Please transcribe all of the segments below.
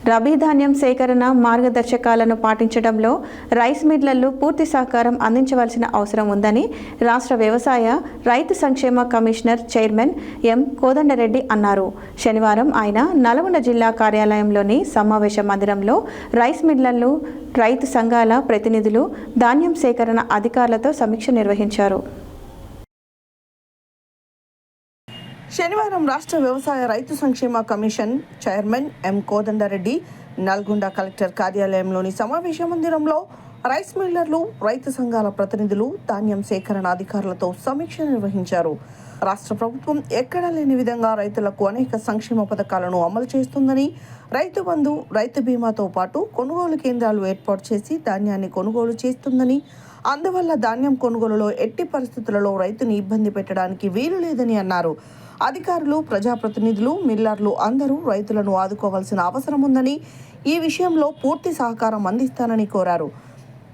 రబీ ధాన్యం సేకరణ మార్గదర్శకాలను పాటించడంలో రైస్ మిల్లర్లు పూర్తి సహకారం అందించవలసిన అవసరం ఉందని రాష్ట్ర వ్యవసాయ రైతు సంక్షేమ కమిషనర్ చైర్మన్ ఎం కోదండరెడ్డి అన్నారు. శనివారం ఆయన నల్గొండ జిల్లా కార్యాలయంలోని సమావేశ మందిరంలో రైస్ మిల్లర్లు, రైతు సంఘాల ప్రతినిధులు, ధాన్యం సేకరణ అధికారులతో సమీక్ష నిర్వహించారు. శనివారం రాష్ట్ర వ్యవసాయ రైతు సంక్షేమ commission chairman M Kodandareddy Nalgonda collector కార్యాలయంలోని సమావేశ మందిరంలో రైస్ మిల్లర్లు, రైతు సంఘాల ప్రతినిధులు, ధాన్యం సేకరణ అధికారులతో సమీక్ష నిర్వహించారు. రాష్ట్ర ప్రభుత్వం ఎక్కడా లేని విధంగా రైతులకు అనేక సంక్షేమ పథకాలను అమలు చేస్తుందని, రైతు బంధు, రైతు బీమాతో పాటు కొనుగోలు కేంద్రాలు ఏర్పాటు చేసి ధాన్యాన్ని కొనుగోలు చేస్తుందని, అందువల్ల ధాన్యం కొనుగోలులో ఎట్టి పరిస్థితులలో రైతుని ఇబ్బంది పెట్టడానికి వీలు లేదని అన్నారు. అధికారులు, ప్రజాప్రతినిధులు, మిల్లర్లు అందరూ రైతులను ఆదుకోవాల్సిన అవసరం ఉందని, ఈ విషయంలో పూర్తి సహకారం అందిస్తానని కోరారు.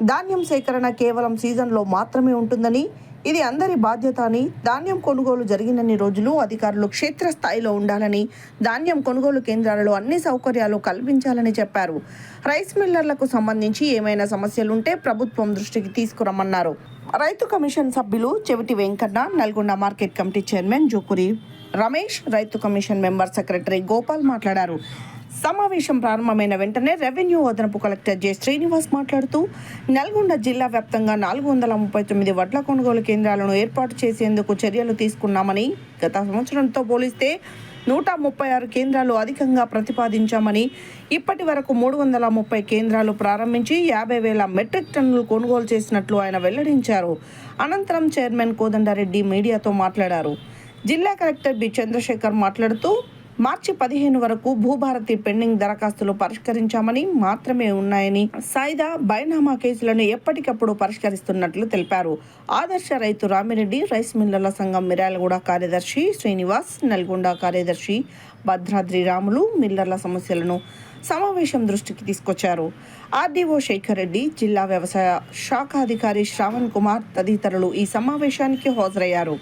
ధాన్యం సేకరణ కేవలం సీజన్లో మాత్రమే ఉంటుందని, ఇది అందరి బాధ్యత అని, ధాన్యం కొనుగోలు జరిగినన్ని రోజులు అధికారులు క్షేత్రస్థాయిలో ఉండాలని, ధాన్యం కొనుగోలు కేంద్రాలలో అన్ని సౌకర్యాలు కల్పించాలని చెప్పారు. రైస్ మిల్లర్లకు సంబంధించి ఏమైనా సమస్యలుంటే ప్రభుత్వం దృష్టికి తీసుకురమ్మన్నారు. రైతు కమిషన్ సభ్యులు Chevati Venkanna, Nalgonda market committee chairman Jokuri Ramesh, రైతు కమిషన్ మెంబర్ సెక్రటరీ గోపాల్ మాట్లాడారు. సమావేశం ప్రారంభమైన వెంటనే రెవెన్యూ అదనపు కలెక్టర్ జె శ్రీనివాస్ మాట్లాడుతూ, నల్గొండ జిల్లా వ్యాప్తంగా 439 వడ్ల కొనుగోలు కేంద్రాలను ఏర్పాటు చేసేందుకు చర్యలు తీసుకున్నామని, గత సంవత్సరంతో పోలిస్తే 136 కేంద్రాలు అధికంగా ప్రతిపాదించామని, ఇప్పటి వరకు 330 కేంద్రాలు ప్రారంభించి 50,000 మెట్రిక్ టన్నులు కొనుగోలు చేసినట్లు ఆయన వెల్లడించారు. అనంతరం చైర్మన్ కోదండరెడ్డి మీడియాతో మాట్లాడారు. జిల్లా కలెక్టర్ బి చంద్రశేఖర్ మాట్లాడుతూ, మార్చి 15 వరకు భూభారతి పెండింగ్ దరఖాస్తులు పరిష్కరించామని మాత్రమే ఉన్నాయని, సాయిదా బైనామా కేసులను ఎప్పటికప్పుడు పరిష్కరిస్తున్నట్లు తెలిపారు. ఆదర్శ రైతు రామిరెడ్డి, రైస్ మిల్లర్ల సంఘం మిర్యాలగూడ కార్యదర్శి శ్రీనివాస్, నల్గొండ కార్యదర్శి భద్రాద్రి రాములు మిల్లర్ల సమస్యలను సమావేశం దృష్టికి తీసుకొచ్చారు. ఆర్డీఓ శేఖర్ రెడ్డి, జిల్లా వ్యవసాయ శాఖ అధికారి శ్రావణ్ కుమార్ తదితరులు ఈ సమావేశానికి హాజరయ్యారు.